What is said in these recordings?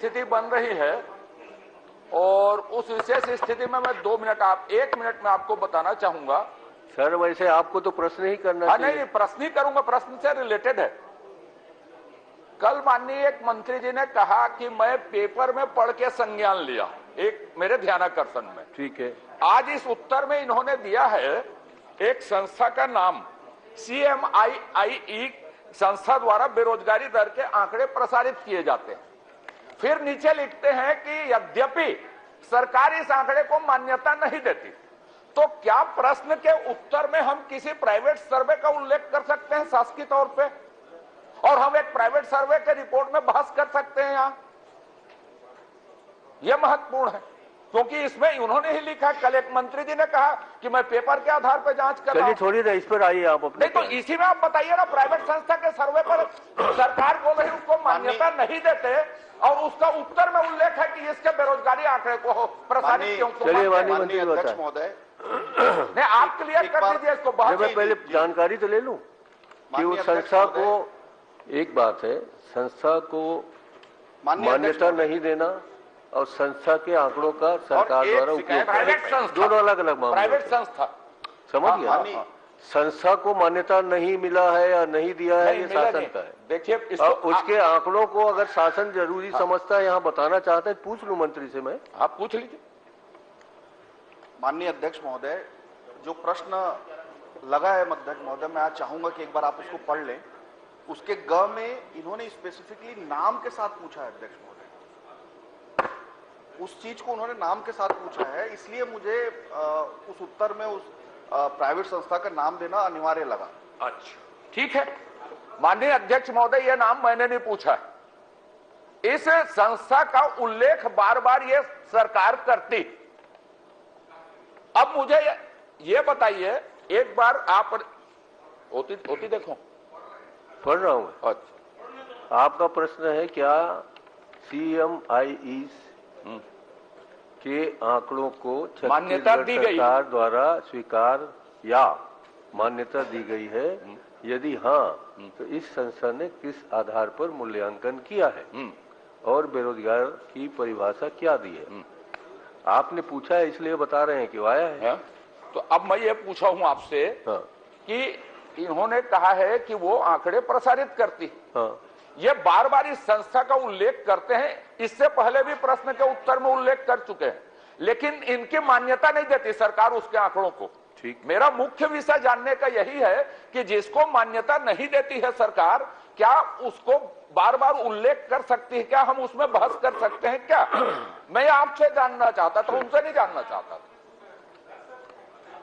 स्थिति बन रही है और उस विशेष स्थिति में मैं 2 मिनट 1 मिनट में आपको बताना चाहूंगा। सर वैसे आपको तो प्रश्न ही करना चाहिए। नहीं, प्रश्न ही करूंगा, प्रश्न से रिलेटेड है। कल माननीय एक मंत्री जी ने कहा कि मैं पेपर में पढ़ के संज्ञान लिया, एक मेरे ध्यानाकर्षण में। ठीक है। आज इस उत्तर में इन्होंने दिया है एक संस्था का नाम CMIIE संस्था द्वारा बेरोजगारी दर के आंकड़े प्रसारित किए जाते हैं। फिर नीचे लिखते हैं कि यद्यपि सरकार इस आंकड़े को मान्यता नहीं देती, तो क्या प्रश्न के उत्तर में हम किसी प्राइवेट सर्वे का उल्लेख कर सकते हैं शासकीय तौर पे, और हम एक प्राइवेट सर्वे के रिपोर्ट में बहस कर सकते हैं? यहां यह महत्वपूर्ण है, क्योंकि इसमें उन्होंने ही लिखा। कल एक मंत्री जी ने कहा कि मैं पेपर के आधार पर जांच कर रहा हूं। थोड़ी देर इस पर आइए आप अपने। नहीं तो इसी में आप बताइए ना, प्राइवेट संस्था के सर्वे पर सरकार बोल रही उसको मान्यता नहीं देते और उसका उत्तर में उल्लेख है कि इसके बेरोजगारी आंकड़े को प्रसारित क्यों? चलिए माननीय अध्यक्ष महोदय, नहीं आप क्लियर कर दीजिए इसको। मैं पहले जानकारी तो ले लूं कि उस संस्था को, एक बात है संस्था को मान्यता नहीं देना और संस्था के आंकड़ों का सरकार द्वारा उपयोग, दोनों अलग अलग मामले। प्राइवेट संस्था समझ गया। संस्था को मान्यता नहीं मिला है या नहीं दिया है, ये शासन का है। देखिए उसके आंकड़ों को अगर शासन जरूरी समझता है, यहाँ बताना चाहते हैं, पूछ लूं मंत्री से मैं। आप पूछ लीजिए। माननीय अध्यक्ष महोदय, जो प्रश्न लगा है अध्यक्ष महोदय, मैं आज चाहूंगा कि एक बार आप उसको पढ़ लें। उसके ग में इन्होंने स्पेसिफिकली नाम के साथ पूछा है अध्यक्ष महोदय, उस चीज को उन्होंने नाम के साथ पूछा है, इसलिए मुझे उस उत्तर में उस प्राइवेट संस्था का नाम देना अनिवार्य लगा। अच्छा ठीक है माननीय अध्यक्ष महोदय, यह नाम मैंने नहीं पूछा है। इस संस्था का उल्लेख बार बार ये सरकार करती। अब मुझे ये बताइए, एक बार आप होती देखो, पढ़ रहा हूं। अच्छा, आपका प्रश्न है क्या CMIE के आंकड़ों को मान्यता दी गई सरकार द्वारा स्वीकार या मान्यता दी गई है? यदि हाँ, तो इस संस्था ने किस आधार पर मूल्यांकन किया है और बेरोजगार की परिभाषा क्या दी है? आपने पूछा है इसलिए बता रहे हैं कि आया है। तो अब मैं ये पूछा हूं आपसे कि इन्होंने कहा है कि वो आंकड़े प्रसारित करती। ये बार बार इस संस्था का उल्लेख करते हैं, इससे पहले भी प्रश्न के उत्तर में उल्लेख कर चुके हैं, लेकिन इनकी मान्यता नहीं देती सरकार उसके आंकड़ों को। ठीक, मेरा मुख्य विषय जानने का यही है कि जिसको मान्यता नहीं देती है सरकार, क्या उसको बार बार उल्लेख कर सकती है? क्या हम उसमें बहस कर सकते हैं क्या? मैं आपसे जानना चाहता था, उनसे नहीं जानना चाहता था।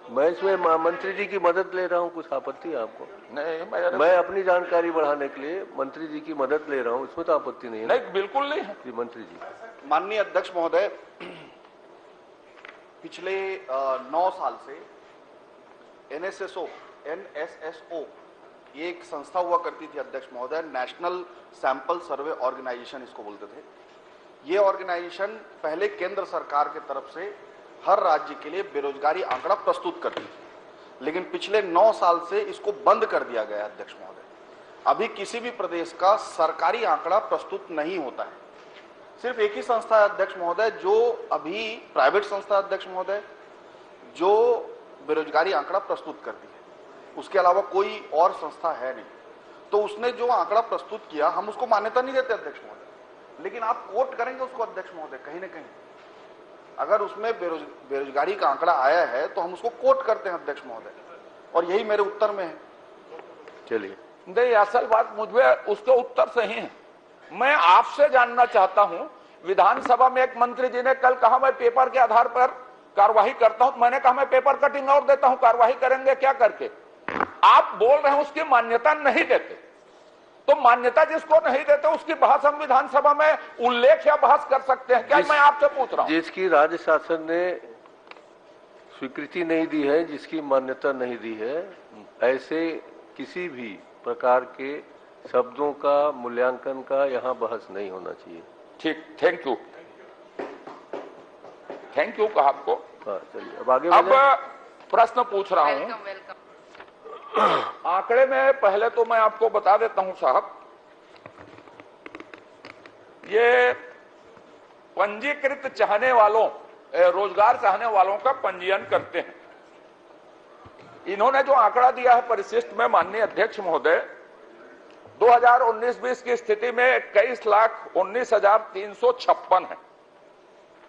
मैं इसमें मंत्री जी की मदद ले रहा हूं, कुछ आपत्ति है आपको? नहीं, मैं अपनी जानकारी बढ़ाने के लिए मंत्री जी की मदद ले रहा हूं, इसमें तो आपत्ति नहीं है। नहीं, बिल्कुल नहीं है जी मंत्री जी। माननीय अध्यक्ष महोदय, पिछले 9 साल से NSSO ये एक संस्था हुआ करती थी अध्यक्ष महोदय, नेशनल सैंपल सर्वे ऑर्गेनाइजेशन इसको बोलते थे। ये ऑर्गेनाइजेशन पहले केंद्र सरकार के तरफ से हर राज्य के लिए बेरोजगारी आंकड़ा प्रस्तुत करती थी, लेकिन पिछले 9 साल से इसको बंद कर दिया गया अध्यक्ष महोदय। अभी किसी भी प्रदेश का सरकारी आंकड़ा प्रस्तुत नहीं होता है। सिर्फ एक ही संस्था है अध्यक्ष महोदय, जो अभी प्राइवेट संस्था अध्यक्ष महोदय, जो बेरोजगारी आंकड़ा प्रस्तुत करती है। उसके अलावा कोई और संस्था है नहीं। तो उसने जो आंकड़ा प्रस्तुत किया, हम उसको मान्यता नहीं देते अध्यक्ष महोदय, लेकिन आप कोट करेंगे उसको अध्यक्ष महोदय, कहीं ना कहीं अगर उसमें बेरोजगारी का आंकड़ा आया है तो हम उसको कोट करते हैं अध्यक्ष महोदय, और यही मेरे उत्तर में है। चलिए, नहीं, असल बात मुझे उसके उत्तर से ही है। मैं आपसे जानना चाहता हूं, विधानसभा में एक मंत्री जी ने कल कहा मैं पेपर के आधार पर कार्रवाई करता हूं, मैंने कहा मैं पेपर कटिंग और देता हूं, कार्रवाई करेंगे क्या करके? आप बोल रहे हैं उसकी मान्यता नहीं देते, तो मान्यता जिसको नहीं देते उसकी बहस हम विधानसभा में उल्लेख या बहस कर सकते हैं क्या? मैं आपसे पूछ रहा हूं। जिसकी राज्य शासन ने स्वीकृति नहीं दी है, जिसकी मान्यता नहीं दी है, ऐसे किसी भी प्रकार के शब्दों का मूल्यांकन का यहाँ बहस नहीं होना चाहिए। ठीक, थैंक यू कहा आपको। हाँ चलिए, अब आगे अब प्रश्न पूछ रहा हूं। आंकड़े में पहले तो मैं आपको बता देता हूं साहब, ये पंजीकृत चाहने वालों, रोजगार चाहने वालों का पंजीयन करते हैं। इन्होंने जो आंकड़ा दिया है परिशिष्ट में, माननीय अध्यक्ष महोदय, 2019-20 की स्थिति में 21,19,356 है।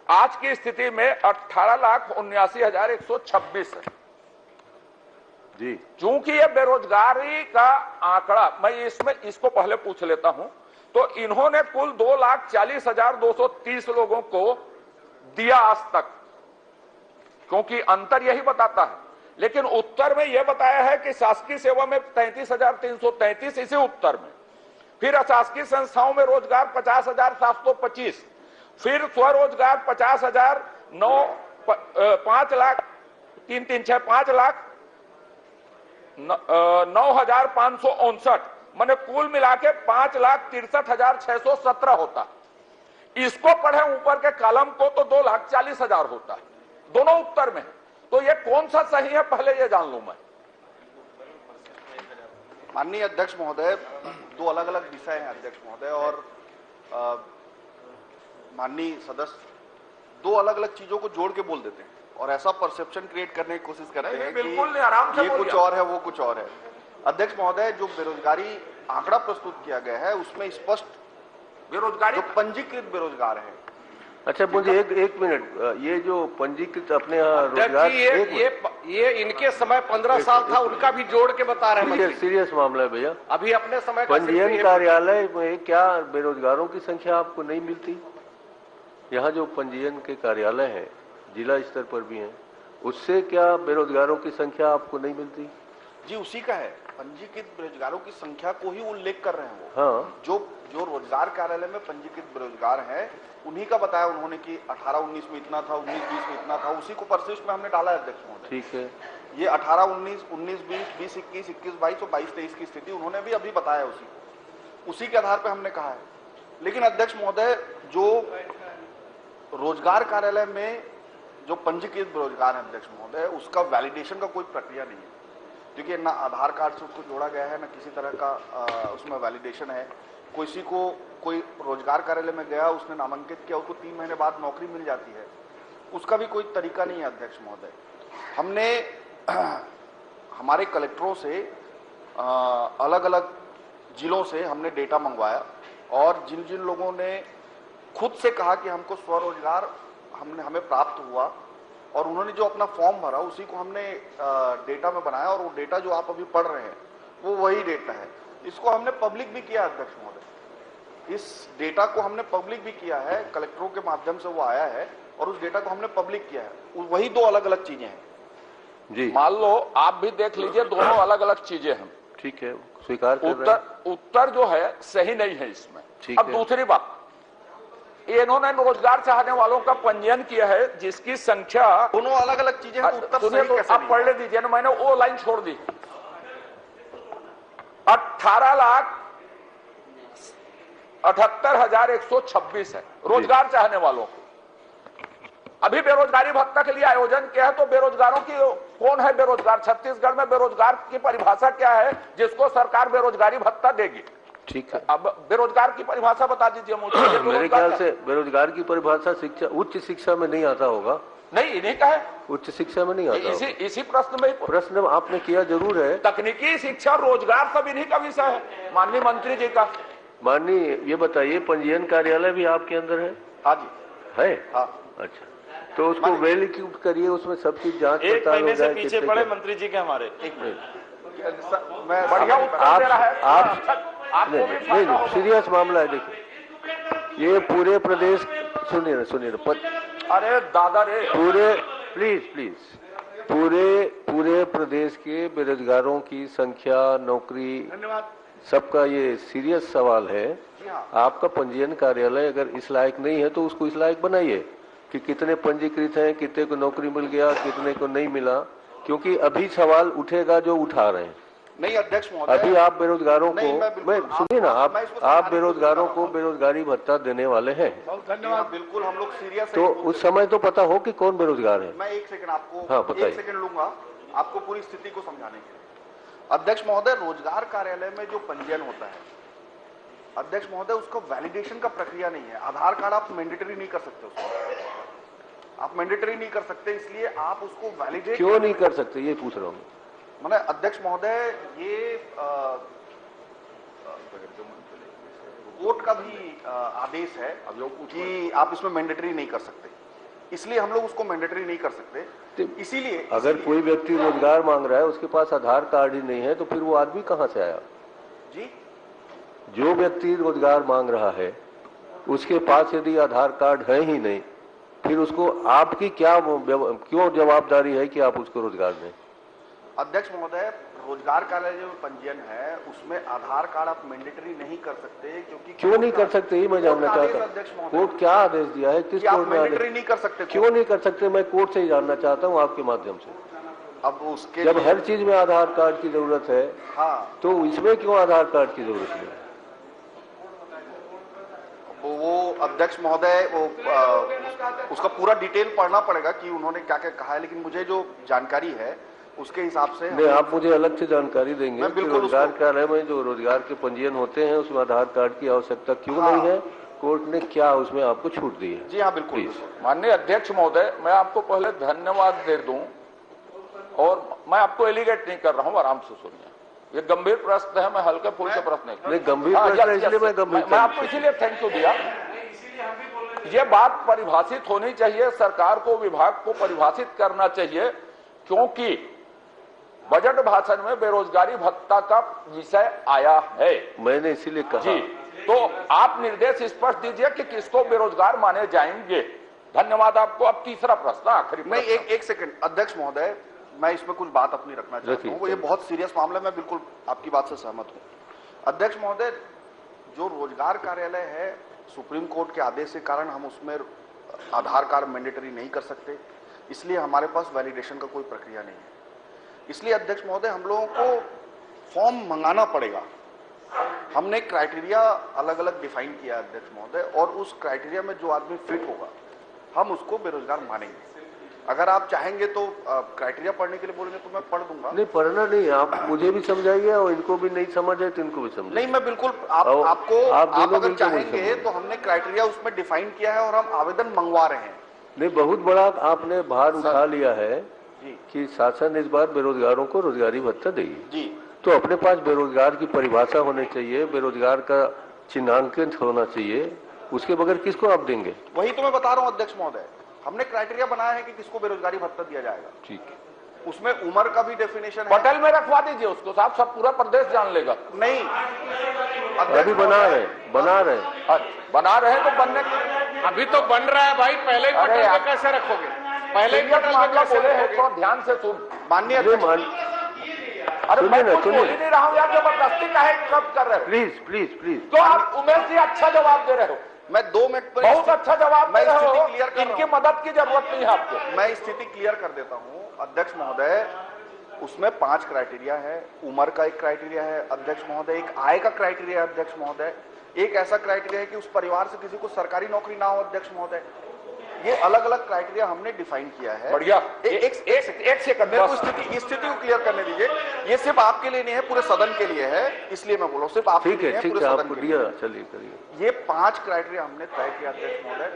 आज की स्थिति में 18,79,126 है जी। चूंकि ये बेरोजगारी का आंकड़ा, मैं इसको पहले पूछ लेता हूं, तो इन्होंने कुल 2,40,230 लोगों को दिया आज तक, क्योंकि अंतर यही बताता है। लेकिन उत्तर में यह बताया है कि शासकीय सेवा में 33,333, इसी उत्तर में। फिर अशासकीय संस्थाओं में रोजगार 50,725, फिर स्वरोजगार 50,000, 5 लाख 9,559, मैंने कुल मिला के 5,63,617 होता। इसको पढ़े ऊपर के कॉलम को तो 2,40,000 होता है, दोनों उत्तर में। तो ये कौन सा सही है, पहले ये जान लूं मैं। माननीय अध्यक्ष महोदय, दो अलग अलग विषय हैं अध्यक्ष महोदय, और माननीय सदस्य दो अलग अलग चीजों को जोड़ के बोल देते हैं और ऐसा परसेप्शन क्रिएट करने की कोशिश करते हैं कि आराम से ये कुछ और है, वो कुछ और है। अध्यक्ष महोदय, जो बेरोजगारी आंकड़ा प्रस्तुत किया गया है उसमें स्पष्ट बेरोजगारी जो पंजीकृत बेरोजगार है। अच्छा, मुझे एक मिनट, ये जो पंजीकृत अपने यहाँ रोजगार, ये इनके समय 15 साल था, उनका भी जोड़ के बता रहे हैं। सीरियस मामला है भैया। अभी अपने समय पंजीयन कार्यालय में क्या बेरोजगारों की संख्या आपको नहीं मिलती? यहाँ जो पंजीयन के कार्यालय हैं, जिला स्तर पर भी हैं, उससे क्या बेरोजगारों की संख्या आपको नहीं मिलती? जी, उसी का है, पंजीकृत बेरोजगारों की संख्या को ही उल्लेख कर रहे हैं वो। हाँ, जो रोजगार कार्यालय में पंजीकृत बेरोजगार हैं, उन्हीं का बताया उन्होंने कि 18-19 में इतना था, 19-20 में इतना था, उसी को परिशिष्ट में हमने डाला है अध्यक्ष महोदय। ठीक है। ये 18-19, 19-20, 20-21, 21-22 और 22-23 की स्थिति उन्होंने भी अभी बताया, उसी के आधार पर हमने कहा है। लेकिन अध्यक्ष महोदय, जो रोजगार कार्यालय में जो पंजीकृत बेरोजगार है अध्यक्ष महोदय, उसका वैलिडेशन का कोई प्रक्रिया नहीं है, क्योंकि ना आधार कार्ड से उसको जोड़ा गया है, ना किसी तरह का उसमें वैलिडेशन है। किसी को कोई रोजगार कार्यालय में गया, उसने नामांकित किया, उसको 3 महीने बाद नौकरी मिल जाती है, उसका भी कोई तरीका नहीं है अध्यक्ष महोदय। हमने हमारे कलेक्टरों से अलग अलग जिलों से हमने डेटा मंगवाया, और जिन जिन लोगों ने खुद से कहा कि हमको स्वरोजगार हमें प्राप्त हुआ, और उन्होंने जो अपना फॉर्म भरा, उसी को हमने डेटा में बनाया, और वो डेटा जो आप अभी पढ़ रहे हैं वो वही डेटा है। इसको हमने पब्लिक भी किया अध्यक्ष महोदय, इस डेटा को हमने पब्लिक भी किया है, कलेक्टरों के माध्यम से वो आया है, और उस डेटा को हमने पब्लिक किया है। वही दो अलग अलग चीजें हैं जी। मान लो आप भी देख लीजिए, दोनों अलग अलग चीजें हैं। ठीक है, स्वीकार कर रहे हैं। उत्तर जो है सही नहीं है इसमें। ठीक अब है। दूसरी बात, इन्होंने रोजगार चाहने वालों का पंजीयन किया है, जिसकी संख्या, दोनों अलग अलग चीजें हैं, तो उत्तर सुनिए, सही कैसे आप नहीं पढ़ है? ले दीजिए ना, मैंने वो लाइन छोड़ दी। 18,78,126 है रोजगार चाहने वालों को। अभी बेरोजगारी भत्ता के लिए आयोजन किया है, तो बेरोजगारों की कौन है बेरोजगार? छत्तीसगढ़ में बेरोजगार की परिभाषा क्या है जिसको सरकार बेरोजगारी भत्ता देगी? ठीक है, अब बेरोजगार की परिभाषा बता दीजिए मुझे। मेरे ख्याल से बेरोजगार की परिभाषा शिक्षा, उच्च शिक्षा में नहीं आता होगा। नहीं, इन्हीं का है, उच्च शिक्षा में नहीं आता होगा। इसी प्रश्न में प्रश्न आपने किया जरूर है। तकनीकी शिक्षा, रोजगार सब इन्हीं का विषय है, माननीय मंत्री जी का। माननीय, ये बताइए, पंजीयन कार्यालय भी आपके अंदर है? हाँ जी, है। हाँ। अच्छा, तो उसको वेल इक्विप्ड करिए, उसमें सब चीज जांच एक पड़ताल हो महीने से जाए। पीछे पड़े मंत्री जी के हमारे। एक मिनट, मैं बढ़िया उत्तर दे रहा है। आपको भी नहीं, फायदा होगा। सीरियस मामला है। देखिए, ये पूरे प्रदेश, सुनिए ना, अरे दादा रे, प्लीज, पूरे प्रदेश के बेरोजगारों की संख्या, नौकरी, धन्यवाद। सबका ये सीरियस सवाल है। जी हाँ। आपका पंजीयन कार्यालय अगर इस लायक नहीं है तो उसको इस लायक बनाइए कि कितने पंजीकृत हैं, कितने को नौकरी मिल गया, कितने को नहीं मिला, क्योंकि अभी सवाल उठेगा जो उठा रहे हैं। नहीं अध्यक्ष महोदय, अभी आप बेरोजगारों को, मैं सुनिए ना, मैं इसको आप बेरोजगारों को बेरोजगारी भत्ता देने वाले हैं, धन्यवाद। बिल्कुल, हम लोग सीरियस तो उस समय तो पता हो कि कौन बेरोजगार है। मैं 1 सेकंड आपको, हाँ, बताइए। 1 सेकंड लूंगा आपको पूरी स्थिति को समझाने के लिए। अध्यक्ष महोदय, रोजगार कार्यालय में जो पंजीयन होता है अध्यक्ष महोदय, उसका वैलिडेशन का प्रक्रिया नहीं है। आधार कार्ड आप मैंडेटरी नहीं कर सकते उसको, आप मैंडेटरी नहीं कर सकते, इसलिए आप उसको वैलिडेट क्यों नहीं कर सकते ये पूछ रहा हूँ। मैंने अध्यक्ष महोदय, ये कोर्ट का भी आदेश है कि आप इसमें मैंडेटरी नहीं कर सकते, इसलिए हम लोग उसको मैंडेटरी नहीं कर सकते। इसीलिए अगर कोई व्यक्ति रोजगार मांग रहा है, उसके पास आधार कार्ड ही नहीं है, तो फिर वो आदमी कहाँ से आया? जी, जो व्यक्ति रोजगार मांग रहा है उसके पास यदि आधार कार्ड है ही नहीं, फिर उसको आपकी क्यों जवाबदारी है कि आप उसको रोजगार दें? अध्यक्ष महोदय, रोजगार कार्यालय जो पंजीयन है उसमें आधार कार्ड आप मैंडेटरी नहीं कर सकते, क्योंकि क्यों नहीं कर सकते ये मैं जानना चाहता अध्यक्ष हूँ। महोदय, कोर्ट क्या आदेश दिया है, किस कोर्ट ने मैंडेटरी नहीं कर सकते? क्यों नहीं कर सकते, मैं कोर्ट से ही जानना चाहता हूँ आपके माध्यम से। अब उसके जब हर चीज में आधार कार्ड की जरूरत है, हाँ, तो इसमें क्यों आधार कार्ड की जरूरत नहीं? वो अध्यक्ष महोदय, वो उसका पूरा डिटेल पढ़ना पड़ेगा कि उन्होंने क्या क्या कहा है, लेकिन मुझे जो जानकारी है उसके हिसाब से नहीं, आप मुझे अलग से जानकारी देंगे मैं कि बिल्कुल रोजगार कार्यालय में जो रोजगार के पंजीयन होते हैं उसमें आधार कार्ड की आवश्यकता क्यों हाँ। नहीं है, कोर्ट ने क्या उसमें आपको छूट दी है? जी हाँ, बिल्कुल। माननीय अध्यक्ष महोदय, मैं आपको पहले धन्यवाद दे दूं, और मैं आपको एलिगेट नहीं कर रहा हूं, आराम से सुनिए। ये गंभीर प्रश्न है, मैं हल्के फुल्के प्रश्न नहीं, गंभीर प्रश्न है, इसलिए मैं आपको इसीलिए थैंक यू दिया। ये बात परिभाषित होनी चाहिए, सरकार को, विभाग को परिभाषित करना चाहिए, क्योंकि बजट भाषण में बेरोजगारी भत्ता का विषय आया है। मैंने इसीलिए कहा जी, तो आप निर्देश स्पष्ट दीजिए कि किसको बेरोजगार माने जाएंगे। धन्यवाद आपको। अब तीसरा प्रश्न, आखिरी नहीं, प्रश्न। एक सेकंड अध्यक्ष महोदय, मैं इसमें कुछ बात अपनी रखना चाहता हूँ। ये बहुत सीरियस मामला है, मैं बिल्कुल आपकी बात से सहमत हूँ। अध्यक्ष महोदय, जो रोजगार कार्यालय है, सुप्रीम कोर्ट के आदेश के कारण हम उसमें आधार कार्ड मैंडेटरी नहीं कर सकते, इसलिए हमारे पास वैलिडेशन का कोई प्रक्रिया नहीं है। इसलिए अध्यक्ष महोदय, हम लोगों को फॉर्म मंगाना पड़ेगा। हमने क्राइटेरिया अलग अलग डिफाइन किया अध्यक्ष महोदय, और उस क्राइटेरिया में जो आदमी फिट होगा हम उसको बेरोजगार मानेंगे। अगर आप चाहेंगे तो क्राइटेरिया पढ़ने के लिए बोलेंगे तो मैं पढ़ दूंगा। नहीं, पढ़ना नहीं, आप मुझे भी समझाइए और इनको भी नहीं समझ है तो इनको भी समझाइए। नहीं, मैं बिल्कुल आप अगर चाहेंगे तो हमने क्राइटेरिया उसमें डिफाइन किया है और हम आवेदन मंगवा रहे हैं। नहीं, बहुत बड़ा आपने भार उठा लिया है कि शासन इस बार बेरोजगारों को रोजगारी भत्ता देगी जी, तो अपने पास बेरोजगार की परिभाषा होनी चाहिए, बेरोजगार का चिन्हांकन होना चाहिए, उसके बगैर किसको आप देंगे? वही तो मैं बता रहा हूं अध्यक्ष महोदय, हमने क्राइटेरिया बनाया है कि किसको बेरोजगारी भत्ता दिया जाएगा। ठीक है, उसमें उम्र का भी डेफिनेशन है। पटेल में रखवा दीजिए उसको साहब, सब पूरा प्रदेश जान लेगा। नहीं, अभी बना रहे बना रहे तो बनने, अभी तो बन रहा है भाई, पहले ही अरे पटल यार, में कैसे रखोगे? पहले ही पटल में मामला कैसे बोले हैं, रखोगे? थोड़ा ध्यान से सुन। माननीय अरे अरे सुनिए मैं ना, कुछ बोल ही नहीं रहा हूं यार, जबरदस्ती काहे कब कर रहे हो? Please please please. तो आप उमेश जी अच्छा जवाब दे रहे हो, मैं 2 मिनट पर बहुत अच्छा जवाब दे मैं रहे स्थिति हो, क्लियर कर इनकी रहा हूं। मदद की जरूरत नहीं है आपको। मैं स्थिति क्लियर कर देता हूं अध्यक्ष महोदय। उसमें 5 क्राइटेरिया है। उम्र का एक क्राइटेरिया है अध्यक्ष महोदय, एक आय का क्राइटेरिया है अध्यक्ष महोदय, एक ऐसा क्राइटेरिया है कि उस परिवार से किसी को सरकारी नौकरी ना हो अध्यक्ष महोदय। ये अलग अलग क्राइटेरिया हमने डिफाइन किया है। बढ़िया। एक सेकंड, मेरे को स्थिति को क्लियर करने दीजिए। ये सिर्फ आपके लिए नहीं है, पूरे सदन के लिए है, इसलिए मैं बोल रहा हूँ सिर्फ आपके लिए है, पूरे सदन के लिए। चलिए करिए। ये 5 क्राइटेरिया हमने तय किया अध्यक्ष महोदय,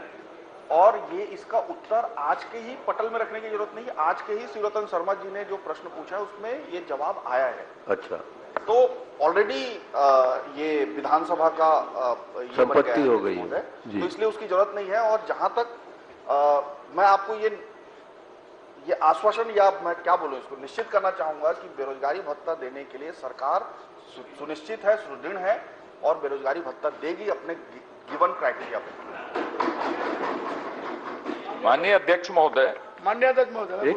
और ये इसका उत्तर आज के ही पटल में रखने की जरूरत नहीं है। आज के ही शिवरतन शर्मा जी ने जो प्रश्न पूछा है उसमें ये जवाब आया है। अच्छा, तो ऑलरेडी ये विधानसभा का ये बन गया है हो गई है, तो इसलिए उसकी जरूरत नहीं है। और जहां तक मैं आपको ये आश्वासन, या मैं क्या बोलूं, इसको निश्चित करना चाहूंगा कि बेरोजगारी भत्ता देने के लिए सरकार सुनिश्चित है, सुदृढ़ है, और बेरोजगारी भत्ता देगी अपने गिवन क्राइटेरिया पे। माननीय अध्यक्ष महोदय, एक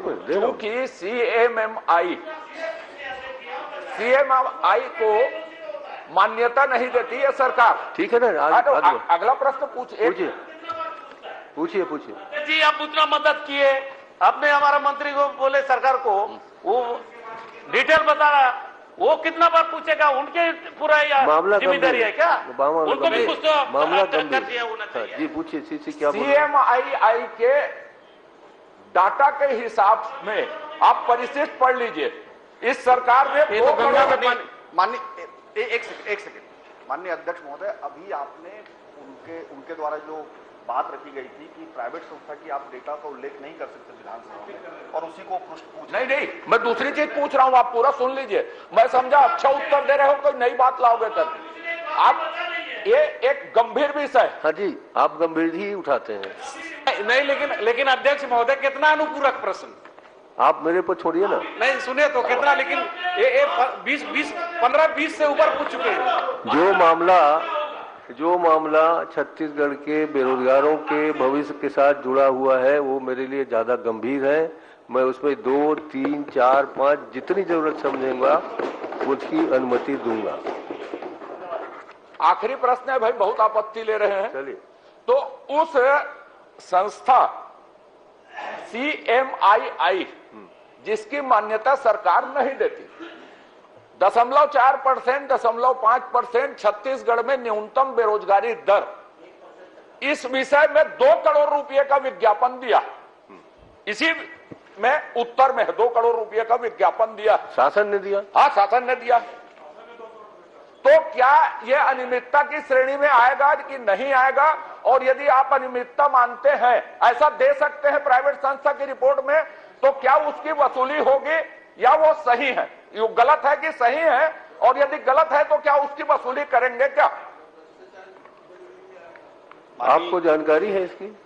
मिनट, क्योंकि सीएमआई को मान्यता नहीं देती है सरकार। ठीक है ना, अगला प्रश्न पूछिए। जी, आप उतना मदद किए, आपने हमारा मंत्री को बोले, सरकार को वो डिटेल बता रहा, वो कितना बार पूछेगा? उनके पूरा मामला जिम्मेदारी है क्या? उनको भी कुछ तो मामला कर दिया होना चाहिए। जी पूछिए, क्या सीएमआई के डाटा के हिसाब में आप परिशिष्ट पढ़ लीजिए। इस सरकार ने माननीय एक सेकंड, माननीय अध्यक्ष महोदय, अभी आपने उनके द्वारा जो बात रखी गई थी कि प्राइवेट संस्था की आप डेटा का उल्लेख नहीं कर सकते विधानसभा में, और उसी को पूछ नहीं, मैं दूसरी चीज पूछ रहा हूं, आप पूरा सुन लीजिए। मैं समझा अच्छा उत्तर दे रहे हो, कोई नई बात लाओगे तब। आप ये एक गंभीर विषय। हाँ जी, आप गंभीर ही उठाते हैं। नहीं, लेकिन अध्यक्ष महोदय, कितना अनुपूरक प्रश्न। आप मेरे पर छोड़िए ना। नहीं सुनिए तो कितना, लेकिन ये 15-20 से ऊपर पूछ चुके हैं। जो मामला छत्तीसगढ़ के बेरोजगारों के भविष्य के साथ जुड़ा हुआ है, वो मेरे लिए ज्यादा गंभीर है। मैं उसमें 2, 3, 4, 5 जितनी जरूरत समझूंगा उसकी अनुमति दूंगा। आखिरी प्रश्न है भाई, बहुत आपत्ति ले रहे हैं। चलिए। तो उस संस्था CMII जिसकी मान्यता सरकार नहीं देती, 0.4%, 0.5% छत्तीसगढ़ में न्यूनतम बेरोजगारी दर, इस विषय में 2 करोड़ रुपए का विज्ञापन दिया। इसी में उत्तर में 2 करोड़ रुपए का विज्ञापन दिया। शासन ने दिया? हाँ, शासन ने दिया। तो क्या यह अनियमितता की श्रेणी में आएगा कि नहीं आएगा? और यदि आप अनियमितता मानते हैं, ऐसा दे सकते हैं प्राइवेट संस्था की रिपोर्ट में, तो क्या उसकी वसूली होगी या वो सही है? ये गलत है कि सही है? और यदि गलत है तो क्या उसकी वसूली करेंगे क्या? आपको जानकारी है इसकी?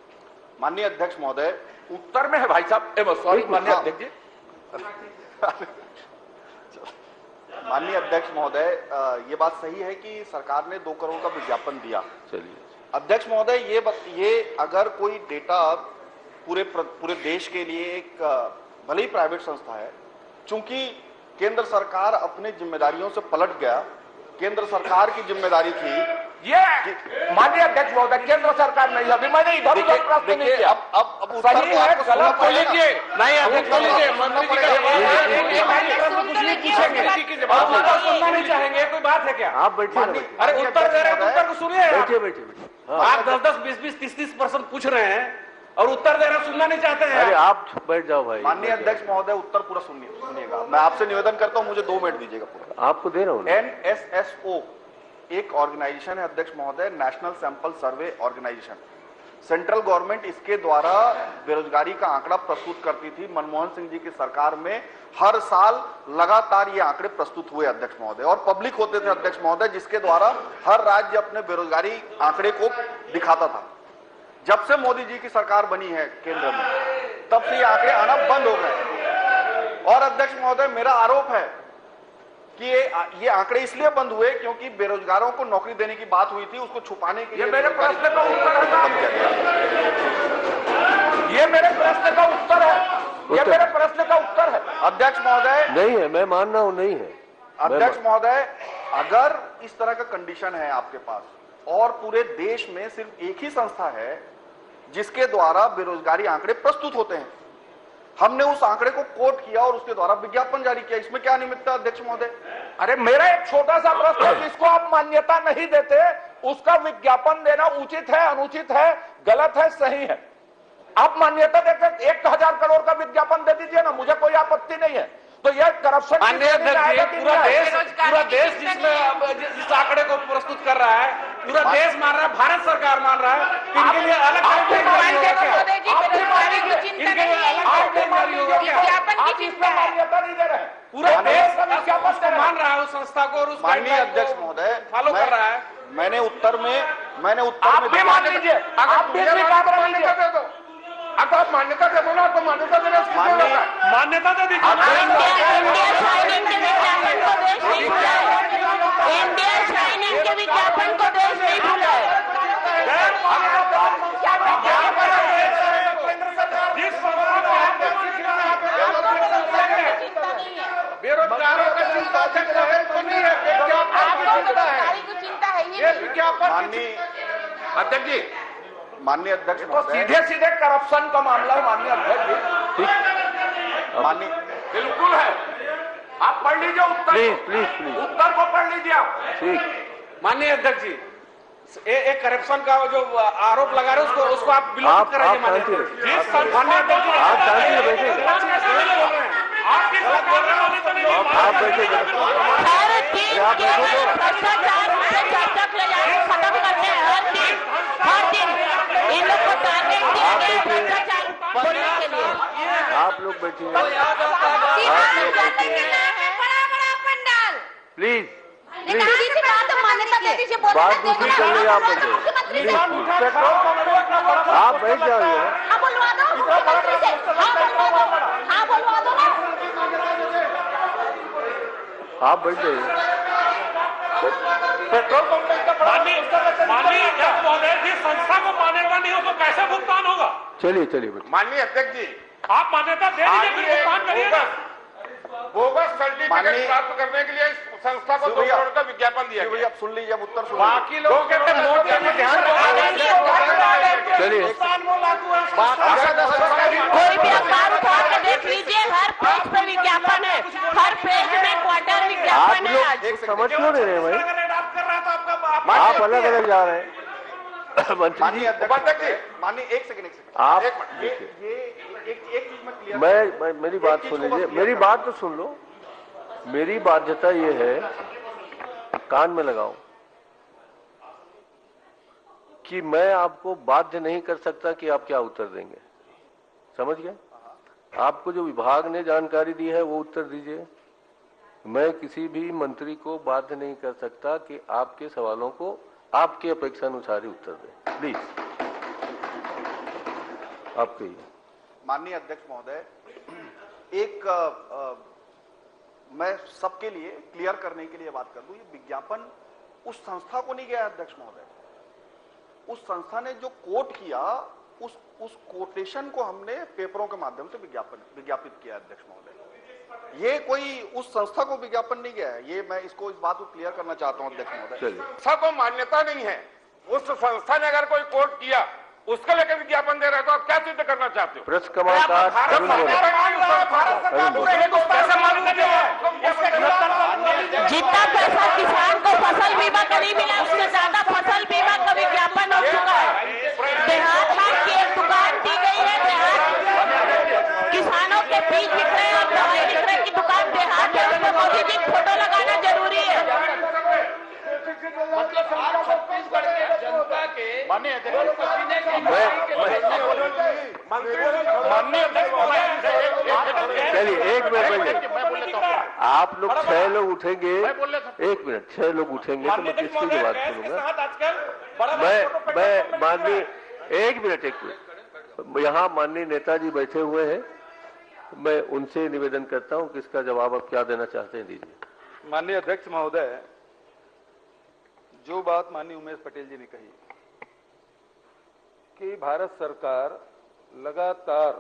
माननीय अध्यक्ष महोदय, उत्तर में है भाई साहब। सॉरी माननीय अध्यक्ष जी। माननीय अध्यक्ष महोदय, ये बात सही है कि सरकार ने 2 करोड़ का विज्ञापन दिया। चलिए अध्यक्ष महोदय, ये अगर कोई डेटा पूरे देश के लिए एक भले ही प्राइवेट संस्था है, चूंकि केंद्र सरकार अपनी जिम्मेदारियों से पलट गया। केंद्र सरकार की जिम्मेदारी थी ये, माननीय अध्यक्ष महोदय, केंद्र सरकार नहीं, अभी मैंने इधर उधर प्रश्न नहीं किया। अब सही है गलत बोल लीजिए। नहीं अध्यक्ष बोल लीजिए, मंत्री जी का कुछ नहीं पूछेंगे, सुनना नहीं चाहेंगे, कोई बात है क्या? आप बैठिए। अरे उत्तर दे रहे हैं, उत्तर को सुनिए। बैठिए। आप 10-10, 20-20, 30-30% पूछ रहे हैं और उत्तर दे रहे, सुनना नहीं चाहते हैं। अरे आप बैठ जाओ भाई। माननीय अध्यक्ष महोदय, उत्तर पूरा सुनिएगा। मैं आपसे निवेदन करता हूं, मुझे 2 मिनट दीजिएगा पूरा। आपको दे रहा हूं। NSSO एक ऑर्गेनाइजेशन है अध्यक्ष महोदय, National Sample Survey Organisation. Central Government इसके द्वारा बेरोजगारी का आंकड़ा प्रस्तुत करती थी। मनमोहन सिंह जी की सरकार में हर साल लगातार ये आंकड़े प्रस्तुत हुए अध्यक्ष महोदय, और पब्लिक होते थे अध्यक्ष महोदय, जिसके द्वारा हर राज्य अपने बेरोजगारी आंकड़े को दिखाता था। जब से मोदी जी की सरकार बनी है केंद्र में, तब से ये आंकड़े आना बंद हो गए। और अध्यक्ष महोदय, मेरा आरोप है कि ये आंकड़े इसलिए बंद हुए क्योंकि बेरोजगारों को नौकरी देने की बात हुई थी, उसको छुपाने के लिए। ये मेरे प्रश्न का उत्तर है। ये मेरे प्रश्न का उत्तर है। ये मेरे प्रश्न का उत्तर है अध्यक्ष महोदय। नहीं है, मैं मान रहा हूं नहीं है। अध्यक्ष महोदय, अगर इस तरह का कंडीशन है आपके पास, और पूरे देश में सिर्फ एक ही संस्था है जिसके द्वारा बेरोजगारी आंकड़े प्रस्तुत होते हैं, हमने उस आंकड़े को कोट किया और उसके द्वारा विज्ञापन जारी किया, इसमें क्या अनियमितता अध्यक्ष महोदय? अरे मेरा एक छोटा सा प्रश्न है, जिसको आप मान्यता नहीं देते उसका विज्ञापन देना उचित है, अनुचित है, गलत है, सही है? आप मान्यता देते 1000 करोड़ का विज्ञापन दे दीजिए ना, मुझे कोई आपत्ति नहीं है। तो यह करप्शन पूरा देश जिस आंकड़े को प्रस्तुत कर रहा है, पूरा देश मान रहा है, भारत सरकार मान रहा है, इनके लिए अलग मान्यता नहीं दे रहे। पूरा देश मान रहा है उस संस्था को, और उस माननीय अध्यक्ष महोदय फॉलो कर रहा है। मैंने उत्तर में आप भी मान लीजिए, आप भी मान्यता दे दो। अगर आप मान्यता दे दो ना, तो मान्यता देने से मान्यता दे दीजिए। इंडिया विज्ञापन को देश नहीं भूला है। बेरोजगारों का चिंता तो नहीं है, चिंता है ये विज्ञापन। अध्यक्ष जी, माननीय अध्यक्ष तो सीधे सीधे करप्शन का मामला है माननीय अध्यक्ष जी। माननीय बिल्कुल है। आप पढ़ लीजिए उत्तर। प्लीज उत्तर को पढ़ लीजिए आप। ठीक। माननीय अध्यक्ष जी, एक करप्शन का जो आरोप लगा रहे हैं उसको आप विलोपित कराइए। माननीय अध्यक्ष जी, आप शांति से बैठिए। आप किस बात बोल रहे हो? तो नहीं आप बैठे हर दिन केवल भ्रष्टाचार पे चर्चा किया जा रहा है, खत्म करते हैं हर दिन इन लोग को टारगेट दिया गया है भ्रष्टाचार बोलने के लिए। आप लोग बैठिए प्लीज। नेताजी से बात मान्यता दे दीजिए, बात दूसरी कर ली आप बैठे आप बैठ जाइए। हाँ बोलवा दो मुख्यमंत्री से, हाँ बोलवा दो, हाँ बोलवा दो ना। आप बैठ जाइए। पेट्रोल पंप का माननीय अध्यक्ष महोदय, जिस संस्था को मान्यता नहीं हो तो कैसे भुगतान होगा? चलिए चलिए बैठिए। माननीय अध्यक्ष जी, आप मान्यता दे दीजिए, फिर भुगतान करिए ना। बोगस सर्टिफिकेट प्राप्त करने के लिए इस संस्था को 2 करोड़ का विज्ञापन दिया गया। आप सुन लीजिए, अब उत्तर सुन बाकी लोग कहते हैं मोदी में ध्यान चलिए कोई भी अखबार उठा के देख लीजिए, हर पेज पे विज्ञापन है, हर पेज में क्वार्टर आप विज्ञापन है। आज लोग समझ क्यों नहीं रहे भाई? आप कर रहा था आपका आप अलग अलग जा रहे हैं। मंत्री माननीय जी अध्यक्ष जी, माननीय एक सेकंड आप ये एक चीज में क्लियर मैं मेरी बात सुन लीजिए, मेरी बात तो सुन लो। मेरी बाध्यता ये है, कान में लगाओ, कि मैं आपको बाध्य नहीं कर सकता कि आप क्या उत्तर देंगे। समझ गए? आपको जो विभाग ने जानकारी दी है वो उत्तर दीजिए। मैं किसी भी मंत्री को बाध्य नहीं कर सकता कि आपके सवालों को आपकी अपेक्षा अनुसार ही उत्तर दें। प्लीज आप कहिए। माननीय अध्यक्ष महोदय, एक मैं सबके लिए क्लियर करने के लिए बात कर दूं, ये विज्ञापन उस संस्था को नहीं गया अध्यक्ष महोदय। उस संस्था ने जो कोट किया, उस कोटेशन को हमने पेपरों के माध्यम से विज्ञापित किया अध्यक्ष महोदय। ये कोई उस संस्था को विज्ञापन नहीं गया है। ये मैं इस बात को क्लियर करना चाहता हूं अध्यक्ष महोदय। संस्था को मान्यता नहीं है, उस संस्था ने अगर कोई कोर्ट किया उसको लेकर विज्ञापन दे रहे हो तो आप क्या सिद्ध करना चाहते हो? प्रेस क्रमांक जितना पैसा किसान को फसल बीमा का नहीं मिला, उससे ज्यादा फसल बीमा का विज्ञापन हो चुका है। देहात हाट की एक दुकान दी गई है, देहात किसानों के बीज विक्रय और दवाई विक्रय की दुकान देहात है, उसमें मोदी जी की फोटो लगाना जरूरी है। जनता के माननीय चलिए एक मिनट, आप लोग 6 लोग उठेंगे, एक मिनट, 6 लोग उठेंगे तो मैं किसकी जवाब सुनूंगा? मैं माननीय एक मिनट, यहाँ माननीय नेताजी बैठे हुए हैं, मैं उनसे निवेदन करता हूँ कि इसका जवाब आप क्या देना चाहते हैं दीजिए। माननीय अध्यक्ष महोदय, जो बात माननीय उमेश पटेल जी ने कही कि भारत सरकार लगातार